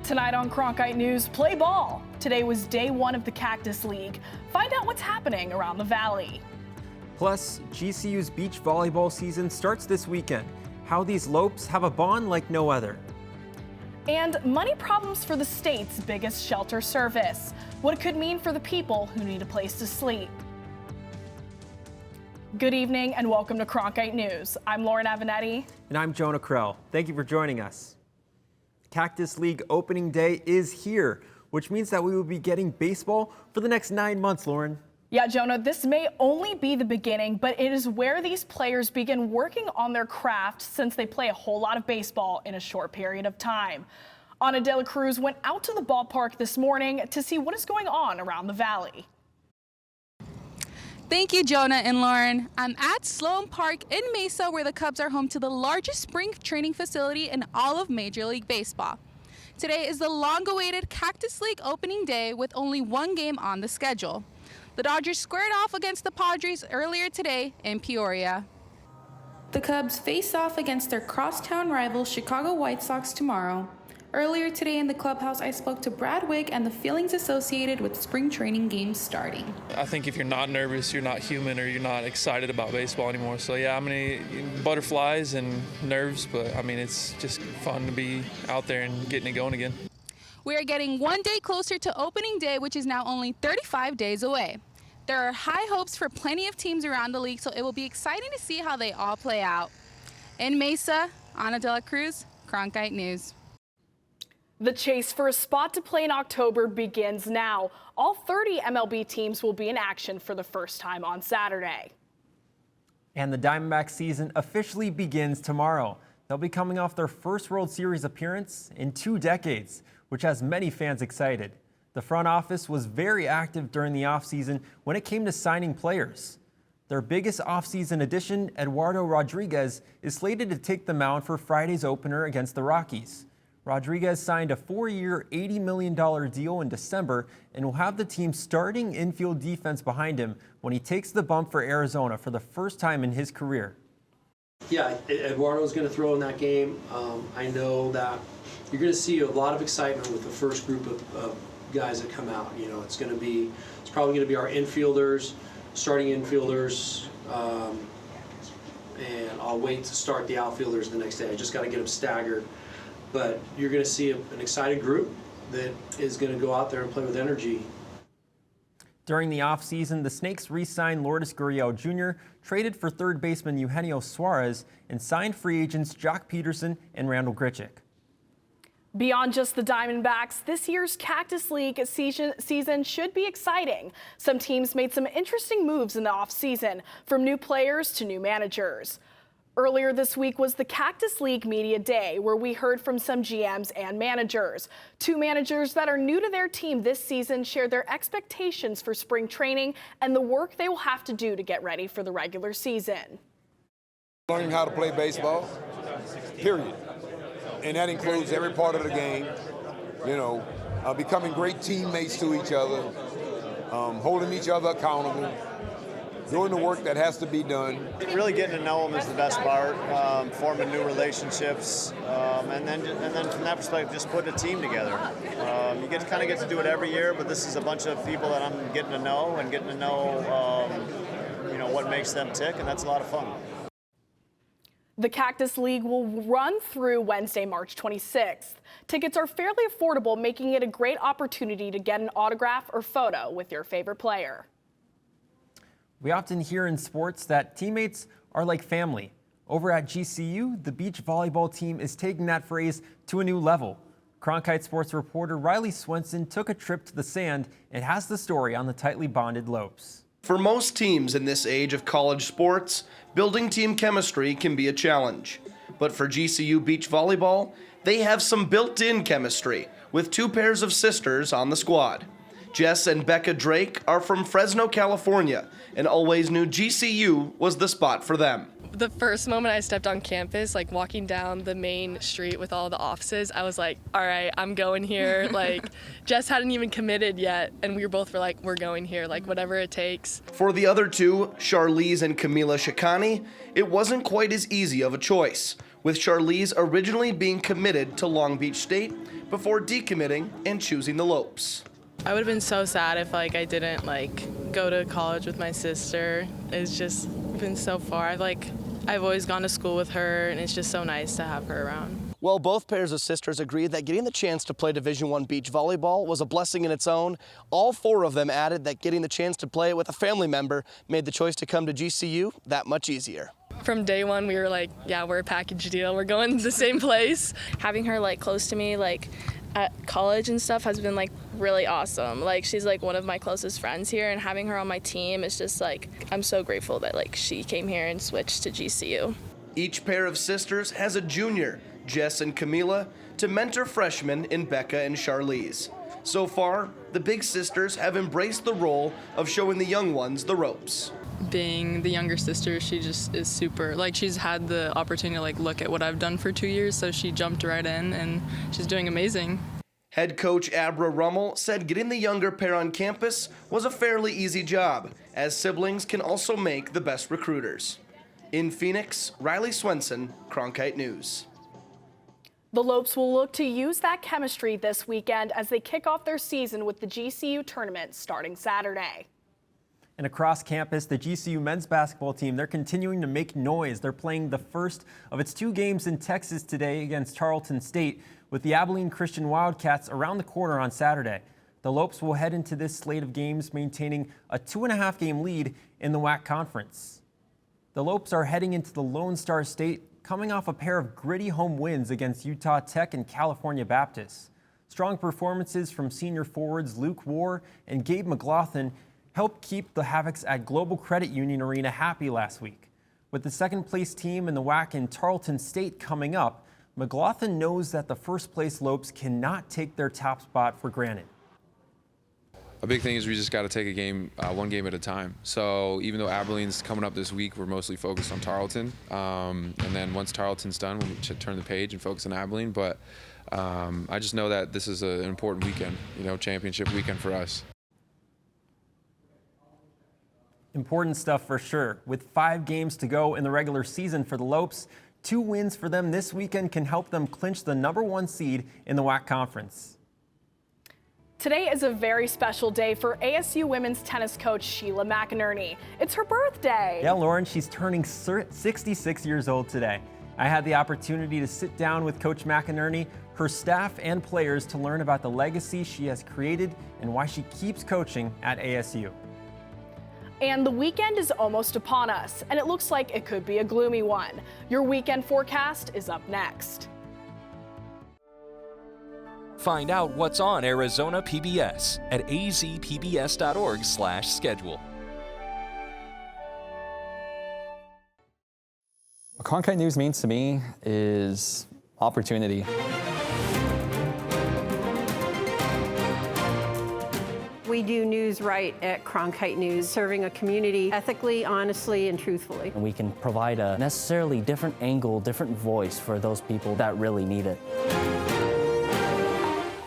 Tonight on Cronkite News, play ball. Today was day one of the Cactus League. Find out what's happening around the valley. Plus, GCU's beach volleyball season starts this weekend. How these Lopes have a bond like no other. And money problems for the state's biggest shelter service. What it could mean for the people who need a place to sleep. Good evening and welcome to Cronkite News. I'm Lauren Avenatti. And I'm Jonah Krell. Thank you for joining us. Cactus League opening day is here, which means that we will be getting baseball for the next 9 months, Lauren. Yeah, Jonah, this may only be the beginning, but it is where these players begin working on their craft since they play a whole lot of baseball in a short period of time. Ana de la Cruz went out to the ballpark this morning to see what is going on around the valley. Thank you, Jonah and Lauren. I'm at Sloan Park in Mesa, where the Cubs are home to the largest spring training facility in all of Major League Baseball. Today is the long-awaited Cactus League opening day with only one game on the schedule. The Dodgers squared off against the Padres earlier today in Peoria. The Cubs face off against their crosstown rival Chicago White Sox tomorrow. Earlier today in the clubhouse, I spoke to Brad Wick and the feelings associated with spring training games starting. I think if you're not nervous, you're not human, or you're not excited about baseball anymore. So yeah, butterflies and nerves, but it's just fun to be out there and getting it going again. We are getting one day closer to opening day, which is now only 35 days away. There are high hopes for plenty of teams around the league, so it will be exciting to see how they all play out. In Mesa, Ana de la Cruz, Cronkite News. The chase for a spot to play in October begins now. All 30 MLB teams will be in action for the first time on Saturday. And the Diamondback season officially begins tomorrow. They'll be coming off their first World Series appearance in 2 decades, which has many fans excited. The front office was very active during the offseason when it came to signing players. Their biggest offseason addition, Eduardo Rodriguez, is slated to take the mound for Friday's opener against the Rockies. Rodriguez signed a 4-year, $80 million deal in December and will have the team's starting infield defense behind him when he takes the bump for Arizona for the first time in his career. Yeah, Eduardo's going to throw in that game. I know that you're going to see a lot of excitement with the first group of guys that come out. You know, it's probably going to be our infielders, starting infielders, and I'll wait to start the outfielders the next day. I just got to get them staggered. But you're going to see an excited group that is going to go out there and play with energy. During the offseason, the Snakes re-signed Lourdes Gurriel Jr., traded for third baseman Eugenio Suarez, and signed free agents Jock Peterson and Randall Grichuk. Beyond just the Diamondbacks, this year's Cactus League season should be exciting. Some teams made some interesting moves in the offseason, from new players to new managers. Earlier this week was the Cactus League Media Day, where we heard from some GMs and managers. 2 managers that are new to their team this season shared their expectations for spring training and the work they will have to do to get ready for the regular season. Learning how to play baseball, period. And that includes every part of the game, becoming great teammates to each other, holding each other accountable, doing the work that has to be done. Really getting to know them is the best part, forming new relationships, and then from that perspective, just putting a team together. You get to do it every year, but this is a bunch of people that I'm getting to know and getting to know, what makes them tick, and that's a lot of fun. The Cactus League will run through Wednesday, March 26th. Tickets are fairly affordable, making it a great opportunity to get an autograph or photo with your favorite player. We often hear in sports that teammates are like family. Over at GCU, the beach volleyball team is taking that phrase to a new level. Cronkite Sports reporter Riley Swenson took a trip to the sand and has the story on the tightly bonded Lopes. For most teams in this age of college sports, building team chemistry can be a challenge. But for GCU beach volleyball, they have some built-in chemistry with 2 pairs of sisters on the squad. Jess and Becca Drake are from Fresno, California, and always knew GCU was the spot for them. The first moment I stepped on campus, walking down the main street with all the offices, I was like, all right, I'm going here. Jess hadn't even committed yet, and we both were like, we're going here, whatever it takes. For the other 2, Charlize and Camila Shikani, it wasn't quite as easy of a choice. with Charlize originally being committed to Long Beach State before decommitting and choosing the Lopes. I would have been so sad if I didn't go to college with my sister. It's just been so far. I've always gone to school with her, and it's just so nice to have her around. Well, both pairs of sisters agreed that getting the chance to play Division I beach volleyball was a blessing in its own. All four of them added that getting the chance to play it with a family member made the choice to come to GCU that much easier. From day one, we were yeah, we're a package deal. We're going to the same place. Having her close to me, at college and stuff has been really awesome. She's one of my closest friends here, and having her on my team is just I'm so grateful that she came here and switched to GCU. Each pair of sisters has a junior, Jess and Camila, to mentor freshmen in Becca and Charlize. So far, the big sisters have embraced the role of showing the young ones the ropes. Being the younger sister, she just is super, she's had the opportunity to look at what I've done for 2 years, so she jumped right in, and she's doing amazing. Head coach Abra Rummel said getting the younger pair on campus was a fairly easy job, as siblings can also make the best recruiters. In Phoenix, Riley Swenson, Cronkite News. The Lopes will look to use that chemistry this weekend as they kick off their season with the GCU tournament starting Saturday. And across campus, the GCU men's basketball team, they're continuing to make noise. They're playing the first of its 2 games in Texas today against Tarleton State, with the Abilene Christian Wildcats around the corner on Saturday. The Lopes will head into this slate of games maintaining a 2.5-game lead in the WAC conference. The Lopes are heading into the Lone Star State, coming off a pair of gritty home wins against Utah Tech and California Baptist. Strong performances from senior forwards Luke Warr and Gabe McLaughlin helped keep the Havocs at Global Credit Union Arena happy last week. With the second-place team in the WAC in Tarleton State coming up, McLaughlin knows that the first-place Lopes cannot take their top spot for granted. A big thing is we just got to take a game, one game at a time. So even though Abilene's coming up this week, we're mostly focused on Tarleton. And then once Tarleton's done, we'll turn the page and focus on Abilene. But I just know that this is an important weekend, championship weekend for us. Important stuff for sure. With 5 games to go in the regular season for the Lopes, 2 wins for them this weekend can help them clinch the #1 seed in the WAC conference. Today is a very special day for ASU women's tennis coach Sheila McInerney. It's her birthday. Yeah, Lauren, she's turning 66 years old today. I had the opportunity to sit down with Coach McInerney, her staff, and players to learn about the legacy she has created and why she keeps coaching at ASU. And the weekend is almost upon us, and it looks like it could be a gloomy one. Your weekend forecast is up next. Find out what's on Arizona PBS at azpbs.org/schedule. What Cronkite News means to me is opportunity. We do news right at Cronkite News, serving a community ethically, honestly, and truthfully. And we can provide a necessarily different angle, different voice for those people that really need it.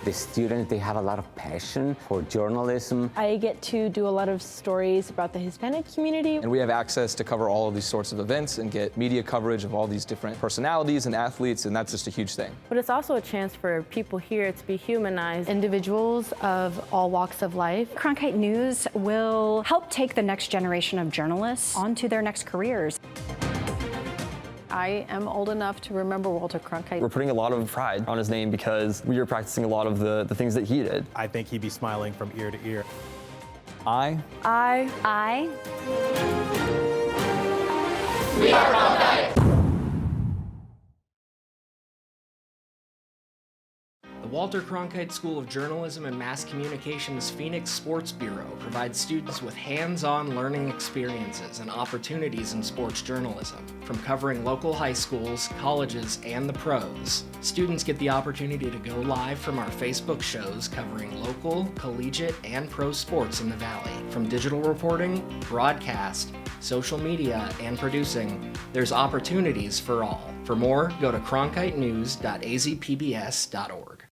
The students, they have a lot of passion for journalism. I get to do a lot of stories about the Hispanic community. And we have access to cover all of these sorts of events and get media coverage of all these different personalities and athletes, and that's just a huge thing. But it's also a chance for people here to be humanized. Individuals of all walks of life. Cronkite News will help take the next generation of journalists onto their next careers. I am old enough to remember Walter Cronkite. We're putting a lot of pride on his name because we are practicing a lot of the things that he did. I think he'd be smiling from ear to ear. We are Cronkite. The Walter Cronkite School of Journalism and Mass Communications Phoenix Sports Bureau provides students with hands-on learning experiences and opportunities in sports journalism. From covering local high schools, colleges, and the pros, students get the opportunity to go live from our Facebook shows covering local, collegiate, and pro sports in the Valley. From digital reporting, broadcast, social media, and producing, there's opportunities for all. For more, go to cronkitenews.azpbs.org.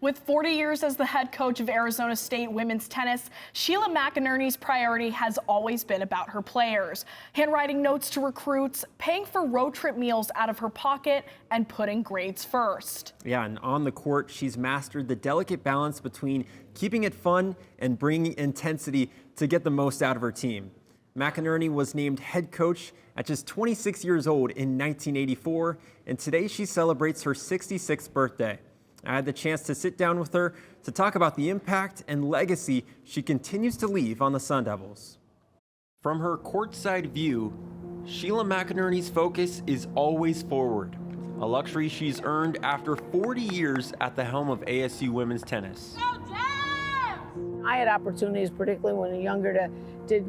With 40 years as the head coach of Arizona State women's tennis, Sheila McInerney's priority has always been about her players, handwriting notes to recruits, paying for road trip meals out of her pocket, and putting grades first. Yeah, and on the court, she's mastered the delicate balance between keeping it fun and bringing intensity to get the most out of her team. McInerney was named head coach at just 26 years old in 1984, and today she celebrates her 66th birthday. I had the chance to sit down with her to talk about the impact and legacy she continues to leave on the Sun Devils. From her courtside view, Sheila McInerney's focus is always forward, a luxury she's earned after 40 years at the helm of ASU women's tennis. I had opportunities, particularly when I was younger, to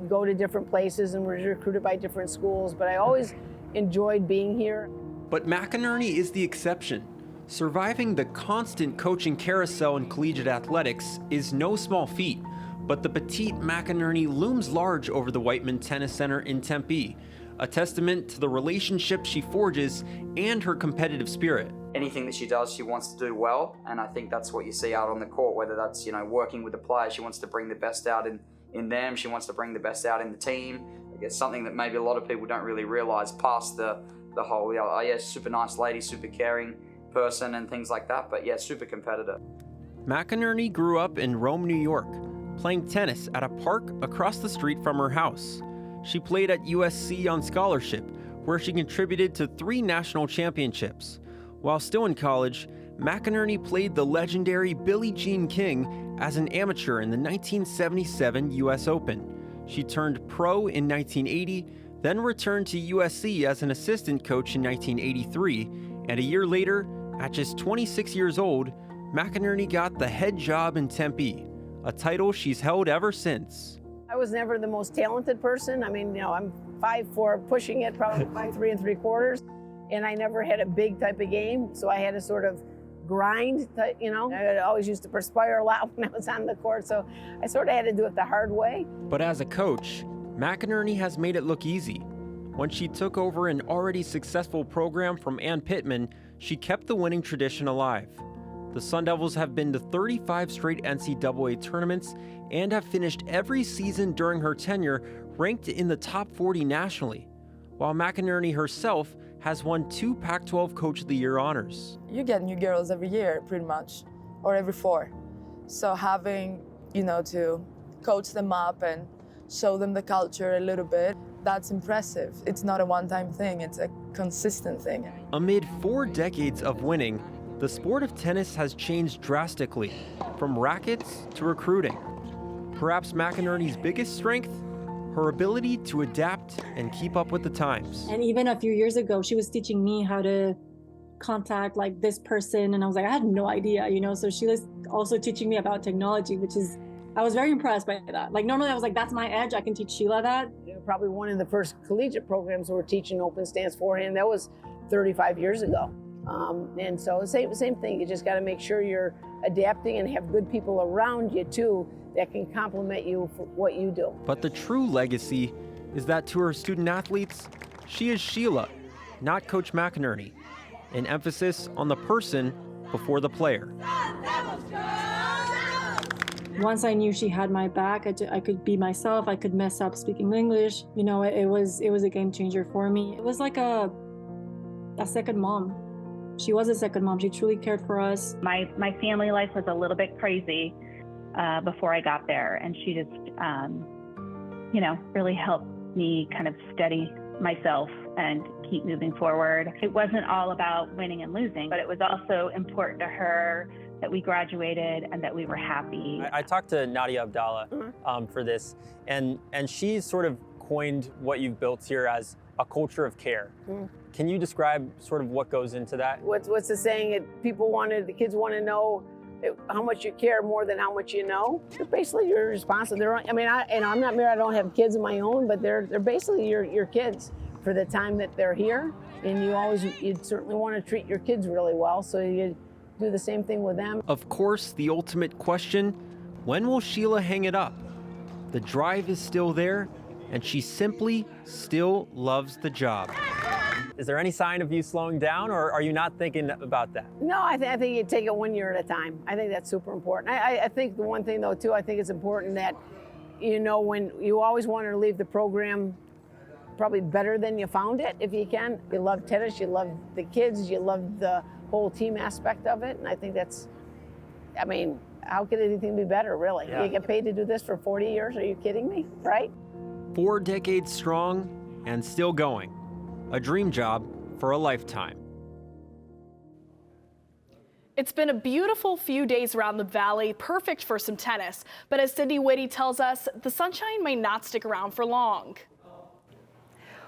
go to different places and was recruited by different schools, but I always enjoyed being here. But McInerney is the exception. Surviving the constant coaching carousel in collegiate athletics is no small feat, but the petite McInerney looms large over the Whiteman Tennis Center in Tempe, a testament to the relationship she forges and her competitive spirit. Anything that she does, she wants to do well, and I think that's what you see out on the court, whether that's, working with the players. She wants to bring the best out in them, she wants to bring the best out in the team. I guess something that maybe a lot of people don't really realize past the whole, super nice lady, super caring person and things like that, but yeah, super competitive. McInerney grew up in Rome, New York, playing tennis at a park across the street from her house. She played at USC on scholarship, where she contributed to 3 national championships. While still in college, McInerney played the legendary Billie Jean King as an amateur in the 1977 U.S. Open. She turned pro in 1980, then returned to USC as an assistant coach in 1983, and a year later, at just 26 years old, McInerney got the head job in Tempe, a title she's held ever since. I was never the most talented person. I mean, I'm 5'4", pushing it, probably 5'3 3/4", and I never had a big type of game, so I had to sort of grind, I always used to perspire a lot when I was on the court, so I sort of had to do it the hard way. But as a coach, McInerney has made it look easy. When she took over an already successful program from Ann Pittman, she kept the winning tradition alive. The Sun Devils have been to 35 straight NCAA tournaments and have finished every season during her tenure ranked in the top 40 nationally, while McInerney herself has won 2 Pac-12 Coach of the Year honors. You get new girls every year, pretty much, or every 4. So having, to coach them up and show them the culture a little bit, that's impressive. It's not a one-time thing, it's a consistent thing. Amid 4 decades of winning, the sport of tennis has changed drastically, from rackets to recruiting. Perhaps McInerney's biggest strength? Her ability to adapt and keep up with the times. And even a few years ago, she was teaching me how to contact this person, and I was like, I had no idea, so she was also teaching me about technology, which is, I was very impressed by that. Normally I was like, that's my edge, I can teach Sheila that. Probably one of the first collegiate programs who were teaching open stance forehand, that was 35 years ago. And so same thing, you just got to make sure you're adapting and have good people around you too that can complement you for what you do. But the true legacy is that to her student athletes, she is Sheila, not Coach McInerney, an emphasis on the person before the player. Once I knew she had my back, I could be myself, I could mess up speaking English. It was a game changer for me. It was like a second mom. She was a second mom. She truly cared for us. My family life was a little bit crazy before I got there, and she just, really helped me kind of steady myself and keep moving forward. It wasn't all about winning and losing, but it was also important to her that we graduated and that we were happy. I talked to Nadia Abdallah for this, and she sort of coined what you've built here as a culture of care. Can you describe sort of what goes into that? What's the saying? The kids want to know how much you care more than how much you know. Basically, you're responsible. I'm not married. I don't have kids of my own, but they're basically your kids for the time that they're here. And you certainly want to treat your kids really well. So you do the same thing with them. Of course, the ultimate question: when will Sheila hang it up? The drive is still there, and she simply still loves the job. Is there any sign of you slowing down, or are you not thinking about that? No, I think you take it 1 year at a time. I think that's super important. I think the one thing, though, too, I think it's important that, when you always want to leave the program probably better than you found it, if you can. You love tennis, you love the kids, you love the whole team aspect of it, and I think that's, how could anything be better, really? Yeah. You get paid to do this for 40 years? Are you kidding me? Right? 4 decades strong and still going. A dream job for a lifetime. It's been a beautiful few days around the valley, perfect for some tennis. But as Sydney Whitty tells us, the sunshine may not stick around for long.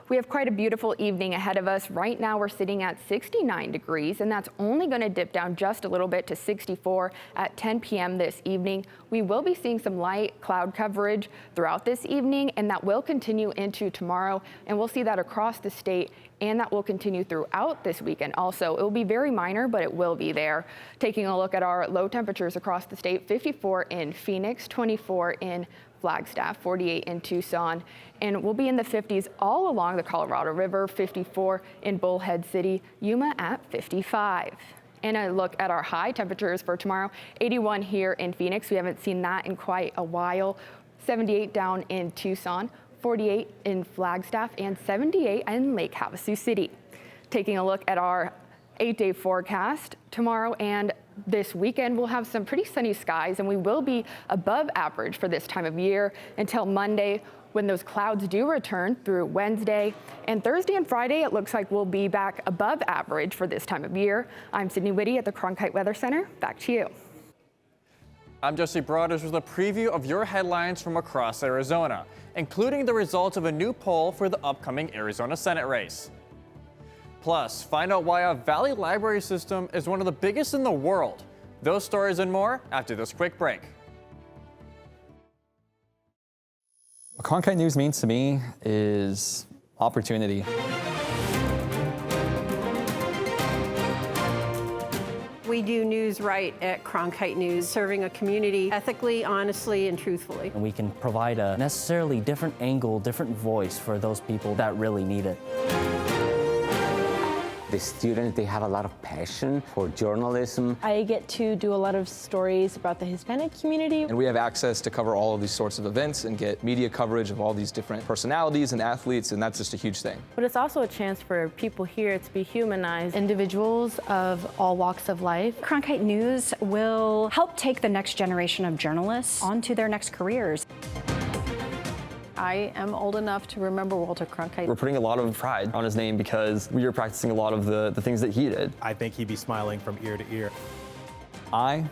We have quite a beautiful evening ahead of us. Right now we're sitting at 69 degrees, and that's only going to dip down just a little bit to 64 at 10 p.m. this evening. We will be seeing some light cloud coverage throughout this evening, and that will continue into tomorrow, and we'll see that across the state, and that will continue throughout this weekend also. It will be very minor, but it will be there. Taking a look at our low temperatures across the state, 54 in Phoenix, 24 in Flagstaff, 48 in Tucson, and we'll be in the 50s all along the Colorado River, 54 in Bullhead City, Yuma at 55. And a look at our high temperatures for tomorrow, 81 here in Phoenix. We haven't seen that in quite a while. 78 down in Tucson, 48 in Flagstaff, and 78 in Lake Havasu City. Taking a look at our 8-day forecast tomorrow and this weekend, we'll have some pretty sunny skies, and we will be above average for this time of year until Monday, when those clouds do return through Wednesday. And Thursday and Friday, it looks like we'll be back above average for this time of year. I'm Sydney Whitty at the Cronkite Weather Center. Back to you. I'm Jesse Broaders with a preview of your headlines from across Arizona, including the results of a new poll for the upcoming Arizona Senate race. Plus, find out why a Valley library system is one of the biggest in the world. Those stories and more after this quick break. What Cronkite News means to me is opportunity. We do news right at Cronkite News, serving a community ethically, honestly, and truthfully. And we can provide a necessarily different angle, different voice for those people that really need it. The students, they have a lot of passion for journalism. I get to do a lot of stories about the Hispanic community. And we have access to cover all of these sorts of events and get media coverage of all these different personalities and athletes, and that's just a huge thing. But it's also a chance for people here to be humanized. Individuals of all walks of life. Cronkite News will help take the next generation of journalists onto their next careers. I am old enough to remember Walter Cronkite. We're putting a lot of pride on his name because we are practicing a lot of the things that he did. I think he'd be smiling from ear to ear. I.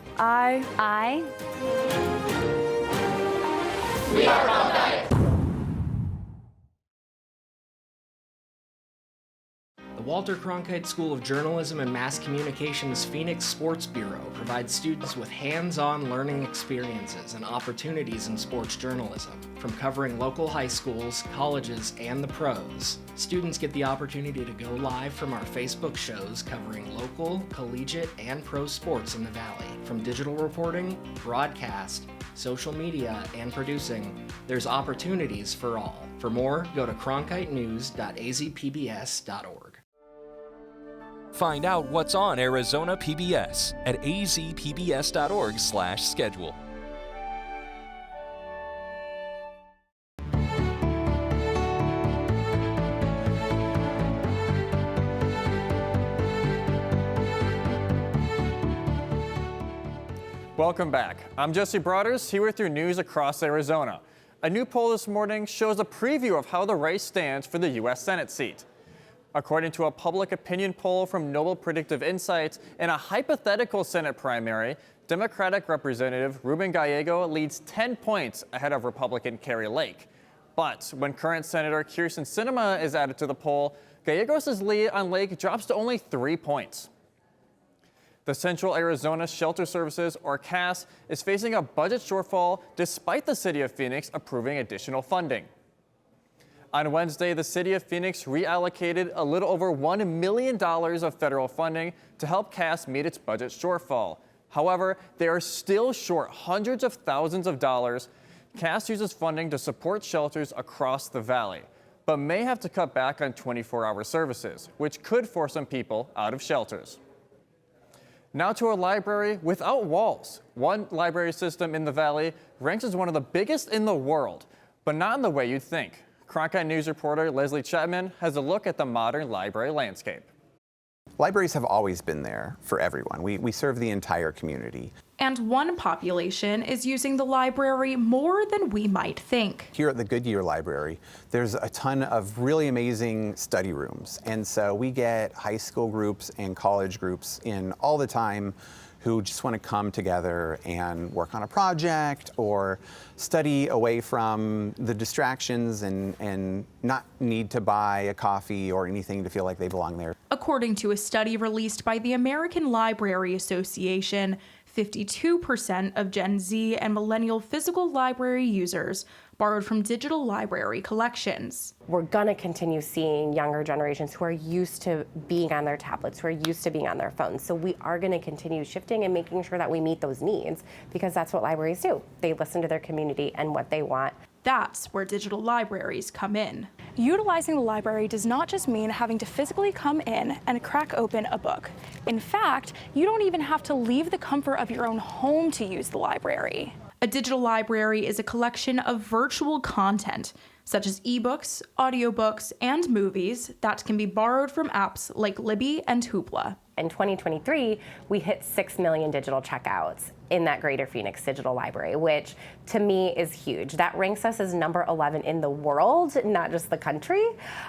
We are Cronkite. The Walter Cronkite School of Journalism and Mass Communications Phoenix Sports Bureau provides students with hands-on learning experiences and opportunities in sports journalism. From covering local high schools, colleges, and the pros, students get the opportunity to go live from our Facebook shows covering local, collegiate, and pro sports in the Valley. From digital reporting, broadcast, social media, and producing, there's opportunities for all. For more, go to cronkitenews.azpbs.org. Find out what's on Arizona PBS at azpbs.org/schedule. Welcome back. I'm Jesse Broaders, here with your news across Arizona. A new poll this morning shows a preview of how the race stands for the U.S. Senate seat. According to a public opinion poll from Noble Predictive Insights, in a hypothetical Senate primary, Democratic Representative Ruben Gallego leads 10 points ahead of Republican Carrie Lake. But when current Senator Kyrsten Sinema is added to the poll, Gallegos' lead on Lake drops to only 3 points. The Central Arizona Shelter Services, or CAS, is facing a budget shortfall despite the city of Phoenix approving additional funding. On Wednesday, the city of Phoenix reallocated a little over $1 million of federal funding to help CAS meet its budget shortfall. However, they are still short hundreds of thousands of dollars. CAS uses funding to support shelters across the valley. but may have to cut back on 24-hour services, which could force some people out of shelters. Now to a library without walls. One library system in the Valley ranks as one of the biggest in the world, but not in the way you'd think. Cronkite News reporter Leslie Chapman has a look at the modern library landscape. Libraries have always been there for everyone. We serve the entire community. And one population is using the library more than we might think. Here at the Goodyear Library, there's a ton of really amazing study rooms. And so we get high school groups and college groups in all the time who just want to come together and work on a project or study away from the distractions and not need to buy a coffee or anything to feel like they belong there. According to a study released by the American Library Association, 52% of Gen Z and millennial physical library users borrowed from digital library collections. We're gonna continue seeing younger generations who are used to being on their tablets, who are used to being on their phones. So we are gonna continue shifting and making sure that we meet those needs, because that's what libraries do. They listen to their community and what they want. That's where digital libraries come in. Utilizing the library does not just mean having to physically come in and crack open a book. In fact, you don't even have to leave the comfort of your own home to use the library. A digital library is a collection of virtual content, such as ebooks, audiobooks, and movies that can be borrowed from apps like Libby and Hoopla. In 2023, we hit 6 million digital checkouts in that Greater Phoenix Digital Library, which to me is huge. That ranks us as number 11 in the world, not just the country,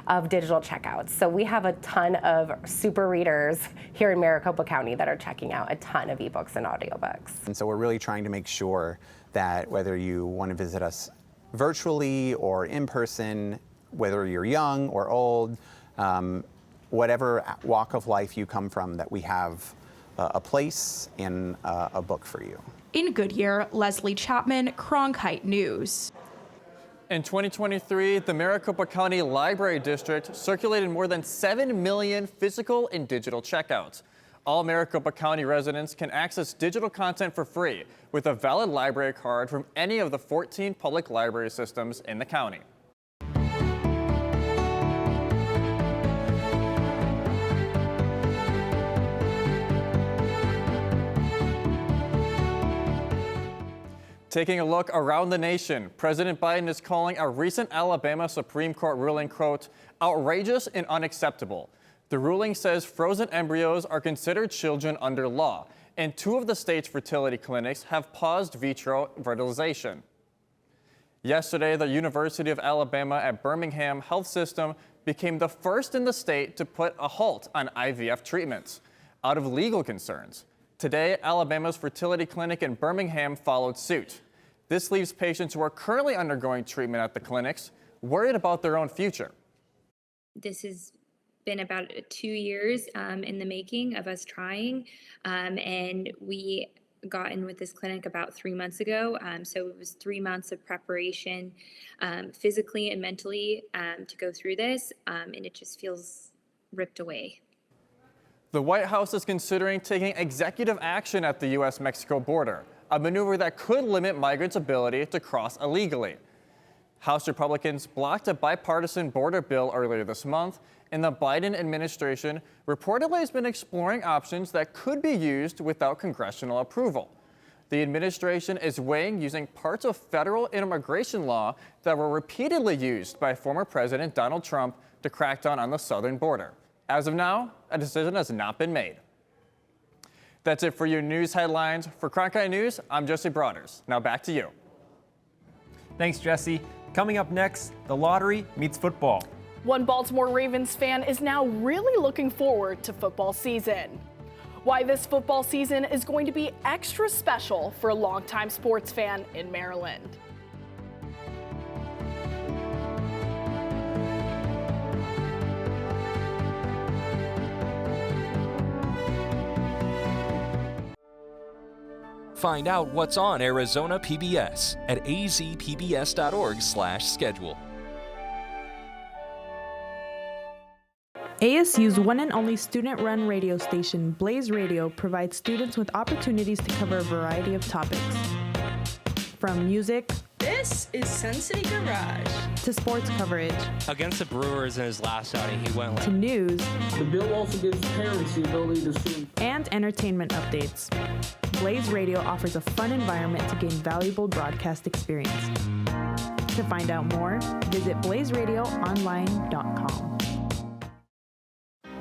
of digital checkouts. So we have a ton of super readers here in Maricopa County that are checking out a ton of ebooks and audiobooks. And so we're really trying to make sure that whether you want to visit us virtually or in person, whether you're young or old, whatever walk of life you come from, that we have a place and a book for you. In Goodyear, Leslie Chapman, Cronkite News. In 2023, the Maricopa County Library District circulated more than 7 million physical and digital checkouts. All Maricopa County residents can access digital content for free with a valid library card from any of the 14 public library systems in the county. Taking a look around the nation, President Biden is calling a recent Alabama Supreme Court ruling, quote, outrageous and unacceptable. The ruling says frozen embryos are considered children under law, and 2 of the state's fertility clinics have paused vitro fertilization. Yesterday, the University of Alabama at Birmingham Health System became the first in the state to put a halt on IVF treatments out of legal concerns. Today, Alabama's fertility clinic in Birmingham followed suit. This leaves patients who are currently undergoing treatment at the clinics worried about their own future. This has been about 2 years in the making of us trying, and we got in with this clinic about 3 months ago. So it was 3 months of preparation physically and mentally to go through this, and it just feels ripped away. The White House is considering taking executive action at the U.S.-Mexico border, a maneuver that could limit migrants' ability to cross illegally. House Republicans blocked a bipartisan border bill earlier this month, and the Biden administration reportedly has been exploring options that could be used without congressional approval. The administration is weighing using parts of federal immigration law that were repeatedly used by former President Donald Trump to crack down on the southern border. As of now, a decision has not been made. That's it for your news headlines. For Cronkite News, I'm Jesse Broaders. Now back to you. Thanks, Jesse. Coming up next, the lottery meets football. One Baltimore Ravens fan is now really looking forward to football season. Why this football season is going to be extra special for a longtime sports fan in Maryland. Find out what's on Arizona PBS at azpbs.org/schedule. ASU's one and only student-run radio station, Blaze Radio, provides students with opportunities to cover a variety of topics. From music, This is Sensei Garage. To sports coverage, Against the Brewers in his last outing, he went to news, The bill also gives parents the ability to see. and entertainment updates. Blaze Radio offers a fun environment to gain valuable broadcast experience. To find out more, visit blazeradioonline.com.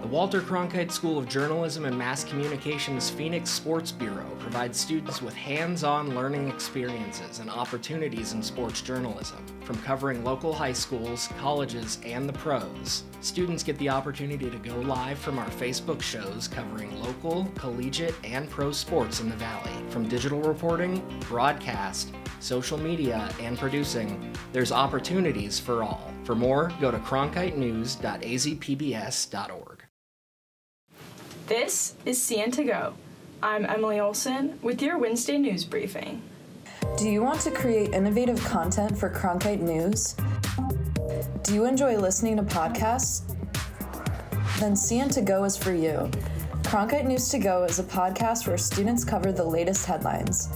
The Walter Cronkite School of Journalism and Mass Communications Phoenix Sports Bureau provides students with hands-on learning experiences and opportunities in sports journalism. From covering local high schools, colleges, and the pros, students get the opportunity to go live from our Facebook shows covering local, collegiate, and pro sports in the Valley. From digital reporting, broadcast, social media, and producing, there's opportunities for all. For more, go to cronkitenews.azpbs.org. This is CN to Go. I'm Emily Olson with your Wednesday news briefing. Do you want to create innovative content for Cronkite News? Do you enjoy listening to podcasts? Then CN to Go is for you. Cronkite News to Go is a podcast where students cover the latest headlines.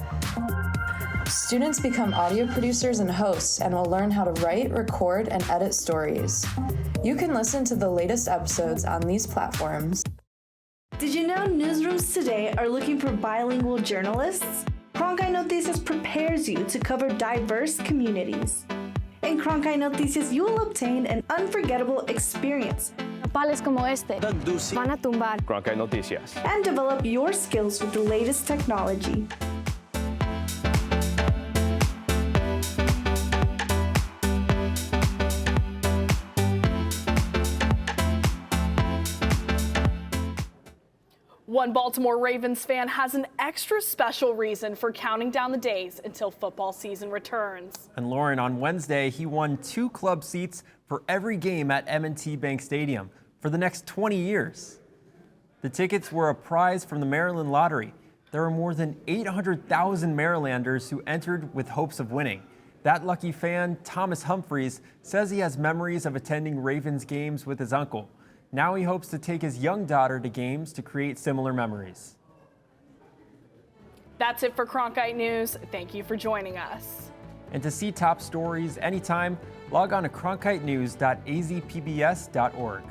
Students become audio producers and hosts and will learn how to write, record, and edit stories. You can listen to the latest episodes on these platforms. Did you know newsrooms today are looking for bilingual journalists? Cronkite Noticias prepares you to cover diverse communities. In Cronkite Noticias, you will obtain an unforgettable experience. Nopales como este van a tumbar. Cronkite Noticias. And develop your skills with the latest technology. One Baltimore Ravens fan has an extra special reason for counting down the days until football season returns. And Lauren, on Wednesday, he won 2 club seats for every game at M&T Bank Stadium for the next 20 years. The tickets were a prize from the Maryland Lottery. There were more than 800,000 Marylanders who entered with hopes of winning. That lucky fan, Thomas Humphreys, says he has memories of attending Ravens games with his uncle. Now he hopes to take his young daughter to games to create similar memories. That's it for Cronkite News. Thank you for joining us. And to see top stories anytime, log on to cronkitenews.azpbs.org.